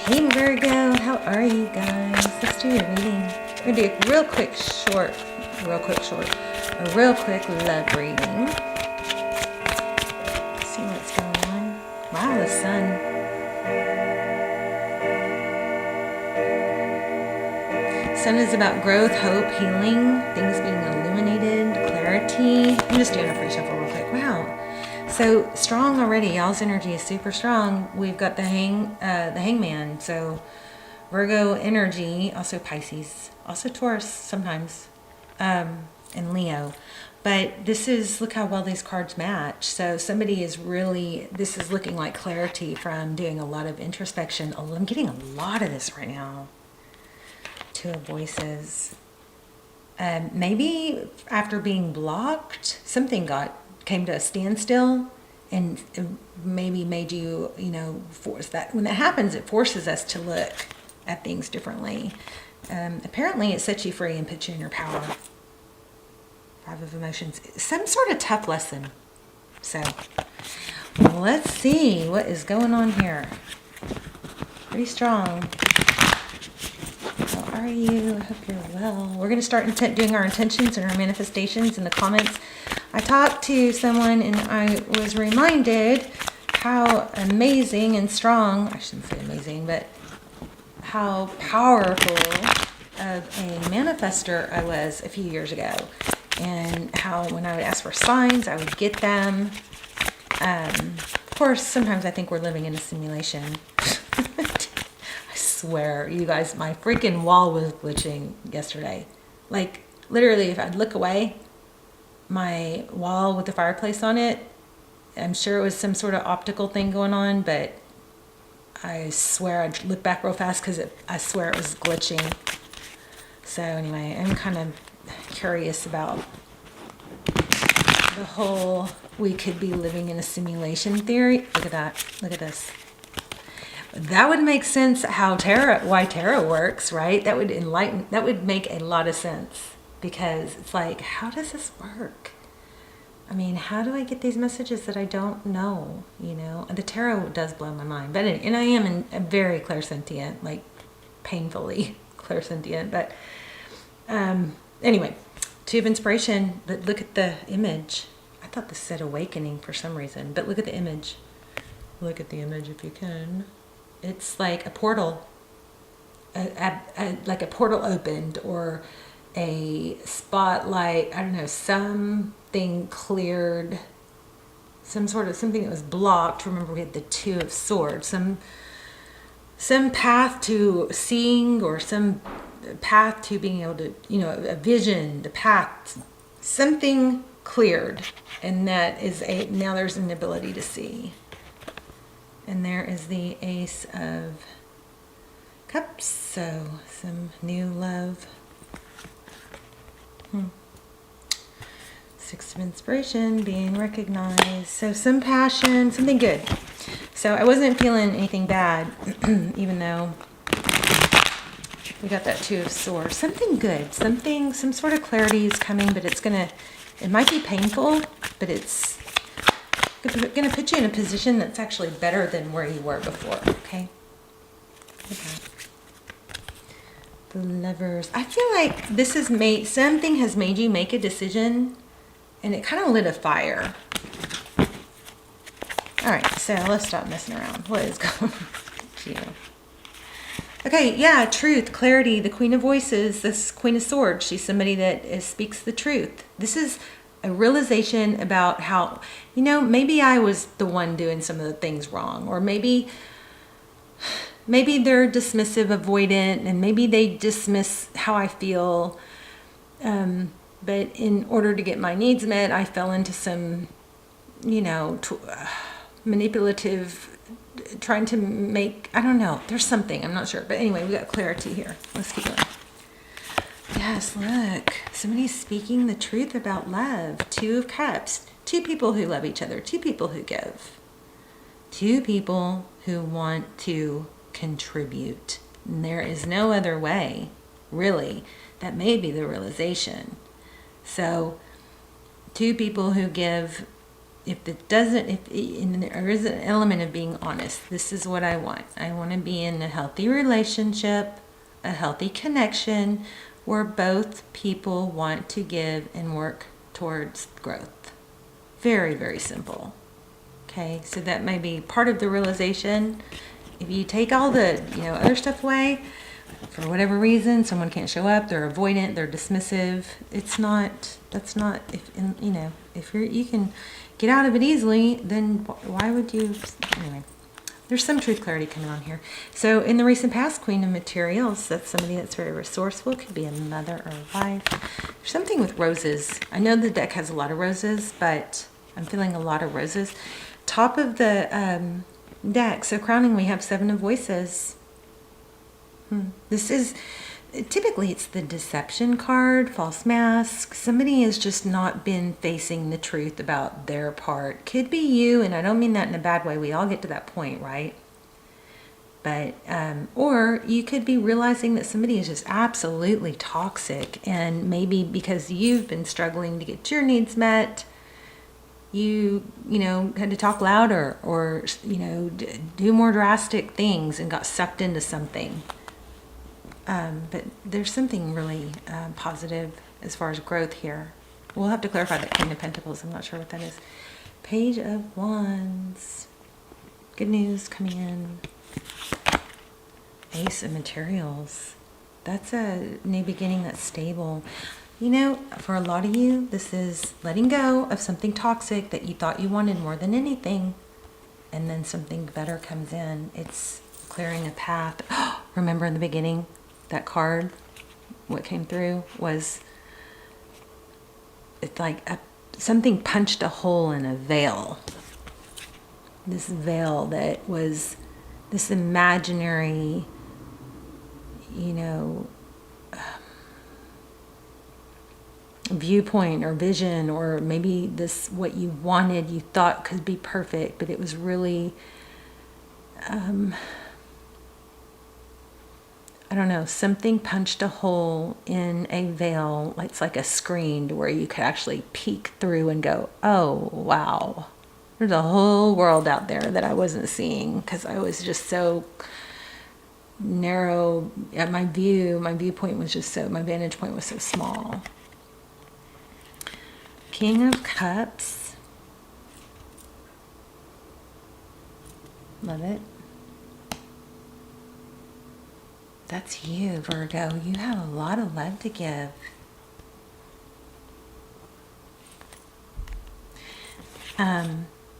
Hey Virgo, how are you guys? Let's do your reading. We're gonna do a real quick love reading. See what's going on. Wow, the sun. Sun is about growth, hope, healing, things being illuminated, clarity. I'm just doing a free shuffle real quick. Wow. So strong already. Y'all's energy is super strong. We've got the hangman. So Virgo energy, also Pisces, also Taurus sometimes, and Leo. But this is, look how well these cards match. So somebody is really, this is looking like clarity from doing a lot of introspection. I'm getting a lot of this right now. Two of Voices. Maybe after being blocked, something came to a standstill, and it maybe made you, force that. When that happens, it forces us to look at things differently. Apparently, it sets you free and puts you in your power. Five of Emotions. Some sort of tough lesson. So, let's see what is going on here. Pretty strong. How are you? I hope you're well. We're going to start doing our intentions and our manifestations in the comments. I talked to someone and I was reminded how amazing and strong, I shouldn't say amazing, but how powerful of a manifester I was a few years ago. And how when I would ask for signs, I would get them. Of course, sometimes I think we're living in a simulation. I swear, you guys, my freaking wall was glitching yesterday. Like, literally, if I'd look away, my wall with the fireplace on it, I'm sure it was some sort of optical thing going on, but I swear I'd look back real fast because I swear it was glitching. So anyway, I'm kind of curious about the whole we could be living in a simulation theory. Look at that. Look at this. That would make sense why tarot works, right? That would make a lot of sense, because it's like, how does this work? I mean, how do I get these messages that I don't know, The tarot does blow my mind. But and I am a very clairsentient, like painfully clairsentient, but anyway, Two of Inspiration, but look at the image. I thought this said awakening for some reason, but look at the image. Look at the image if you can. It's like a portal, like a portal opened, or a spotlight, I don't know, something cleared, something that was blocked. Remember, we had the Two of Swords, some path to seeing, or some path to being able to, a vision, the path, something cleared, and that is now there's an ability to see. And there is the Ace of Cups, so some new love. Six of Inspiration, being recognized. So some passion, something good. So I wasn't feeling anything bad, even though we got that Two of Swords. Something good, some sort of clarity is coming, but it might be painful, but it's going to put you in a position that's actually better than where you were before, okay? The Lovers. I feel like something has made you make a decision, and it kind of lit a fire. All right, so let's stop messing around. What is going on with you? Okay, yeah, truth, clarity, the Queen of Voices, this Queen of Swords. She's somebody that speaks the truth. This is a realization about how, maybe I was the one doing some of the things wrong, or maybe they're dismissive, avoidant, and maybe they dismiss how I feel. But in order to get my needs met, I fell into some, manipulative, trying to make, I don't know, there's something, I'm not sure. But anyway, we got clarity here. Let's keep going. Yes, look, somebody's speaking the truth about love. Two of Cups, two people who love each other, two people who give, two people who want to contribute. And there is no other way, really. That may be the realization. So, two people who give if it doesn't, and there is an element of being honest. This is what I want. I want to be in a healthy relationship, a healthy connection where both people want to give and work towards growth. Very, very simple. Okay, so that may be part of the realization. If you take all the, other stuff away, for whatever reason, someone can't show up, they're avoidant, they're dismissive. That's not, if you can get out of it easily, then why would you, anyway. There's some truth clarity coming on here. So in the recent past, Queen of Materials, that's somebody that's very resourceful. Could be a mother or a wife. There's something with roses. I know the deck has a lot of roses, but I'm feeling a lot of roses. Top of the deck, so crowning, we have Seven of Voices. This is, typically it's the deception card, false mask. Somebody has just not been facing the truth about their part. Could be you, and I don't mean that in a bad way. We all get to that point, right? But, or you could be realizing that somebody is just absolutely toxic, and maybe because you've been struggling to get your needs met, you had to talk louder or, do more drastic things and got sucked into something. But there's something really positive as far as growth here. We'll have to clarify that Queen of Pentacles. I'm not sure what that is. Page of Wands. Good news coming in. Ace of Materials. That's a new beginning that's stable. For a lot of you, this is letting go of something toxic that you thought you wanted more than anything. And then something better comes in. It's clearing a path. Remember in the beginning? That card, what came through was, it's like something punched a hole in a veil. This veil that was this imaginary, viewpoint or vision, or maybe this, what you wanted, you thought could be perfect, but it was really, I don't know, something punched a hole in a veil. It's like a screen where you could actually peek through and go, oh, wow. There's a whole world out there that I wasn't seeing because I was just so narrow at my viewpoint was just so, my vantage point was so small. King of Cups. Love it. That's you, Virgo. You have a lot of love to give.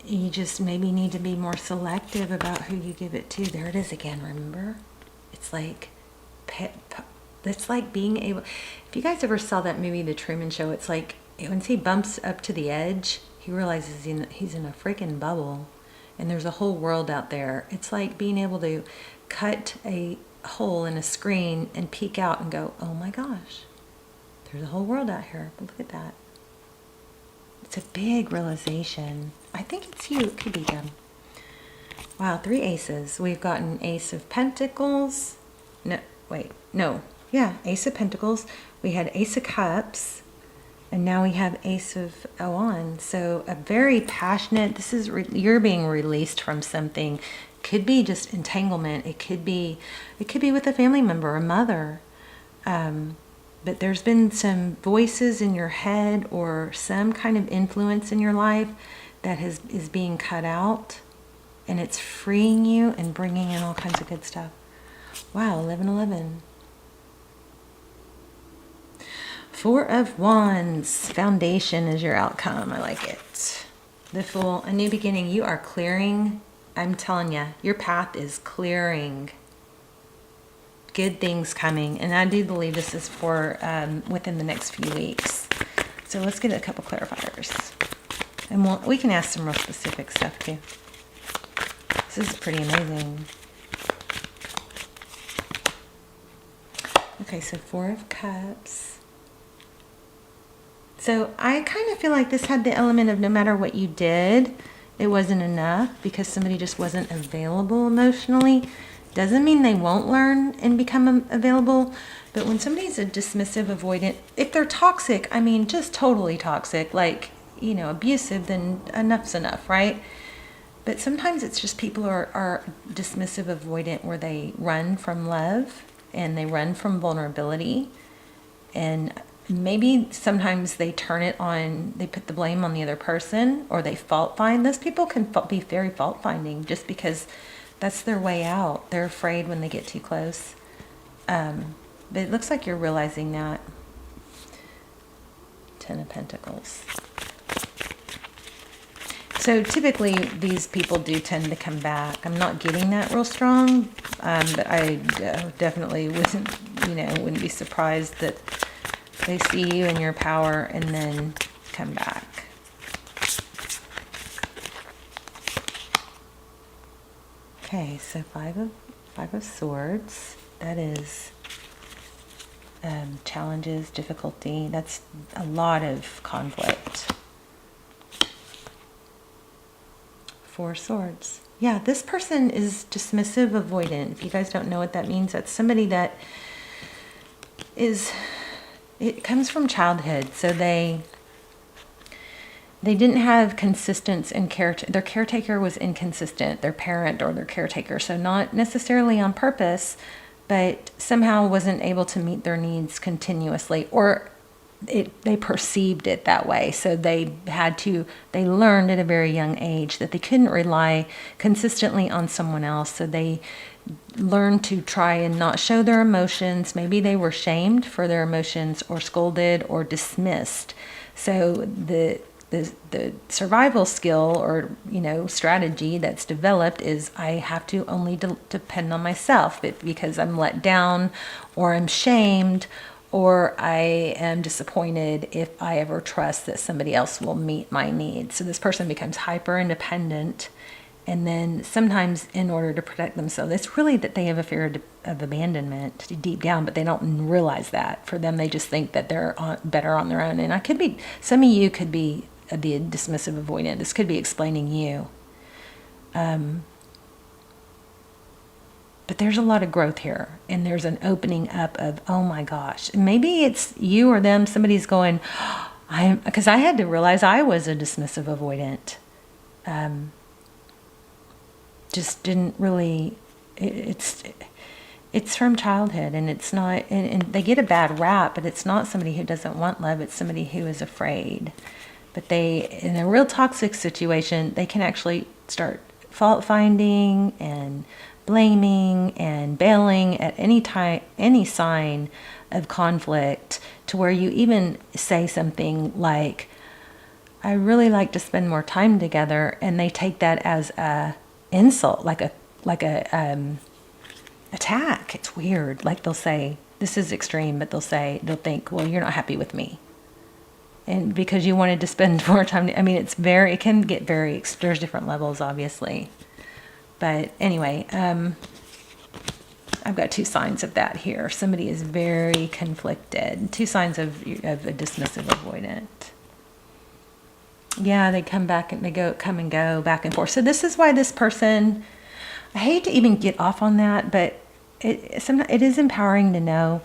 You just maybe need to be more selective about who you give it to. There it is again, remember? It's like being able, if you guys ever saw that movie, The Truman Show, it's like once he bumps up to the edge, he realizes he's in a freaking bubble and there's a whole world out there. It's like being able to cut a hole in a screen and peek out and go, oh my gosh, there's a whole world out here. But look at that. It's a big realization. I think it's you. It could be them. Wow, 3 aces. We've got an Ace of Pentacles. Ace of Pentacles. We had Ace of Cups. And now we have Ace of Wands. So a very passionate, this is, you're being released from something. Could be just entanglement. It could be with a family member, a mother. But there's been some voices in your head or some kind of influence in your life that is being cut out, and it's freeing you and bringing in all kinds of good stuff. Wow, 1111. 4 of Wands. Foundation is your outcome. I like it. The Fool, a new beginning. You are clearing. I'm telling you, your path is clearing. Good things coming. And I do believe this is for within the next few weeks. So let's get a couple clarifiers. And we can ask some real specific stuff too. This is pretty amazing. Okay, so 4 of Cups. So I kind of feel like this had the element of no matter what you did, it wasn't enough because somebody just wasn't available emotionally. Doesn't mean they won't learn and become available, but when somebody's a dismissive, avoidant, if they're toxic, I mean just totally toxic, like abusive, then enough's enough, right? But sometimes it's just people are dismissive, avoidant, where they run from love and they run from vulnerability. And maybe sometimes they turn it on, they put the blame on the other person, or they fault find. Those people can be very fault finding just because that's their way out. They're afraid when they get too close. But it looks like you're realizing that. Ten of Pentacles. So typically these people do tend to come back. I'm not getting that real strong, but I definitely wouldn't be surprised that they see you in your power and then come back. Okay, so Five of Swords. That is challenges, difficulty. That's a lot of conflict. Four Swords. Yeah, this person is dismissive, avoidant. If you guys don't know what that means, that's somebody that it comes from childhood. So they didn't have consistency in character. Their caretaker was inconsistent, their parent or their caretaker. So not necessarily on purpose, but somehow wasn't able to meet their needs continuously, or they perceived it that way. So they learned at a very young age that they couldn't rely consistently on someone else. So they learned to try and not show their emotions. Maybe they were shamed for their emotions, or scolded, or dismissed. So the survival skill or strategy that's developed is, I have to only depend on myself, because I'm let down, or I'm shamed, or I am disappointed if I ever trust that somebody else will meet my needs. So this person becomes hyper independent, and then sometimes in order to protect themselves, it's really that they have a fear of abandonment deep down, but they don't realize that. For them, they just think that they're better on their own. And some of you could be the dismissive avoidant. This could be explaining you. But there's a lot of growth here, and there's an opening up of, oh my gosh, maybe it's you or them. Somebody's going, because I had to realize I was a dismissive avoidant. Just didn't really, it's from childhood, and it's not, and they get a bad rap, but it's not somebody who doesn't want love. It's somebody who is afraid. But in a real toxic situation, they can actually start fault finding and blaming and bailing at any sign of conflict, to where you even say something like, I really like to spend more time together, and they take that as a insult, like a attack. It's weird. Like they'll say, this is extreme, but they'll think, well, you're not happy with me, and because you wanted to spend more time. I mean, it can get there's different levels, obviously. But anyway, I've got two signs of that here. Somebody is very conflicted. Two signs of a dismissive avoidant. Yeah, they come back and they come and go back and forth. So this is why this person, I hate to even get off on that, but it is empowering to know.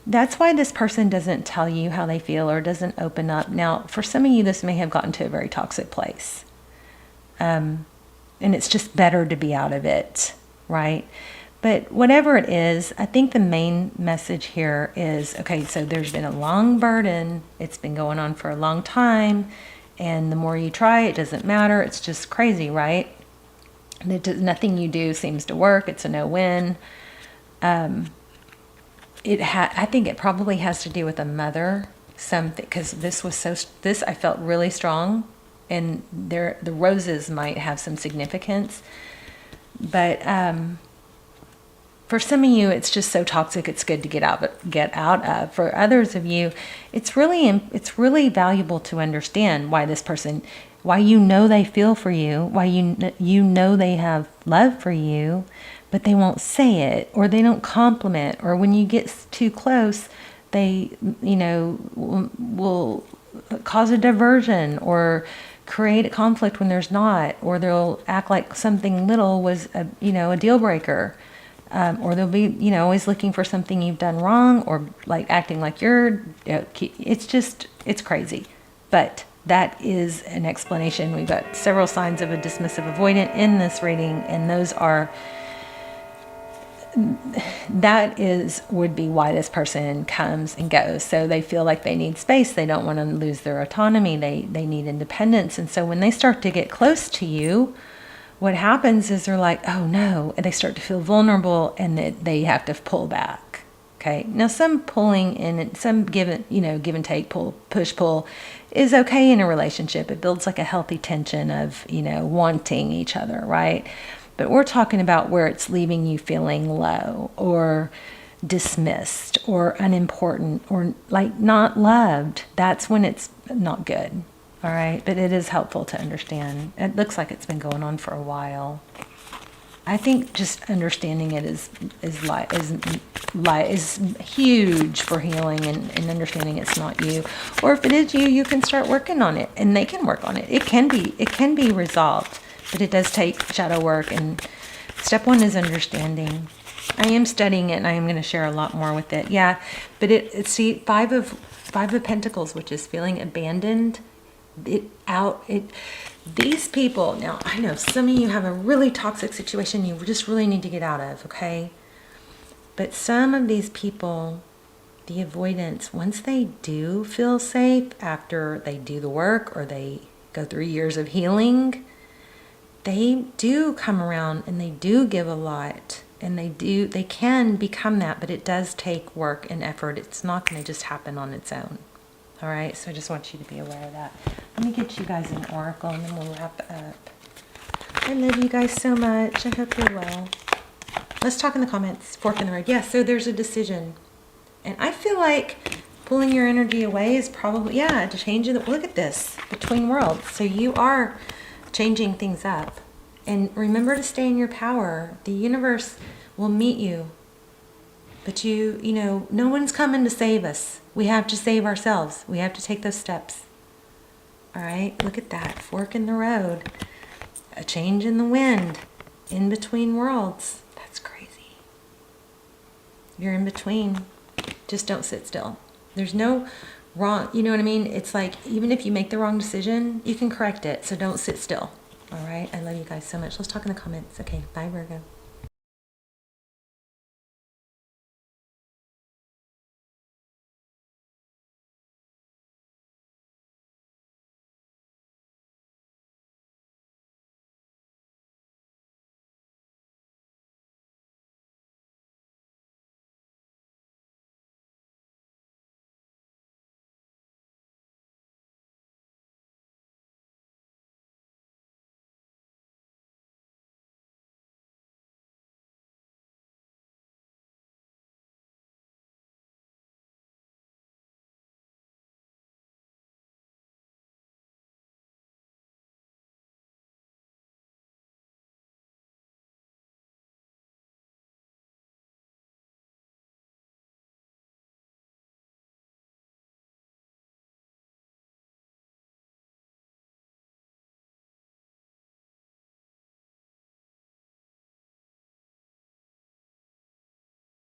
That's why this person doesn't tell you how they feel, or doesn't open up. Now, for some of you, this may have gotten to a very toxic place. And it's just better to be out of it, right? But whatever it is, I think the main message here is, okay, so there's been a long burden. It's been going on for a long time. And the more you try, it doesn't matter. It's just crazy, right? Nothing you do seems to work. It's a no-win. I think it probably has to do with a mother, something, because this I felt really strong. And the roses might have some significance, but for some of you, it's just so toxic. It's good to get out of. For others of you, it's really valuable to understand why this person, why they feel for you, why they have love for you, but they won't say it, or they don't compliment, or when you get too close, they will cause a diversion, or create a conflict when there's not, or they'll act like something little was a deal breaker, or they'll be always looking for something you've done wrong, or like acting like it's crazy. But that is an explanation. We've got several signs of a dismissive avoidant in this reading, and would be why this person comes and goes. So they feel like they need space. They don't want to lose their autonomy. They need independence. And so when they start to get close to you, what happens is they're like, oh no, and they start to feel vulnerable, and that they have to pull back. Okay. Now some pulling and some give and take, push, pull is okay in a relationship. It builds like a healthy tension of, wanting each other, right? But we're talking about where it's leaving you feeling low or dismissed or unimportant or like not loved. That's when it's not good. All right. But it is helpful to understand. It looks like it's been going on for a while. I think just understanding it is huge for healing and understanding it's not you. Or if it is you, you can start working on it, and they can work on it. It can be resolved, but it does take shadow work. And step one is understanding. I am studying it, and I am going to share a lot more with it. Yeah, but see, five of Pentacles, which is feeling abandoned. These people, now I know some of you have a really toxic situation you just really need to get out of, okay? But some of these people, the avoidance, once they do feel safe after they do the work or they go through years of healing, they do come around and they do give a lot, and they can become that, but it does take work and effort. It's not going to just happen on its own. All right, so I just want you to be aware of that. Let me get you guys an oracle, and then we'll wrap up. I love you guys so much. I hope you're well. Let's talk in the comments. Fork in the road. Yeah, so there's a decision. And I feel like pulling your energy away is probably, to change it. Look at this, between worlds. So you are changing things up. And remember to stay in your power. The universe will meet you. But no one's coming to save us. We have to save ourselves. We have to take those steps. All right, look at that. Fork in the road. A change in the wind. In between worlds. That's crazy. You're in between. Just don't sit still. There's no wrong, you know what I mean? It's like, even if you make the wrong decision, you can correct it. So don't sit still. All right, I love you guys so much. Let's talk in the comments. Okay, bye, Virgo.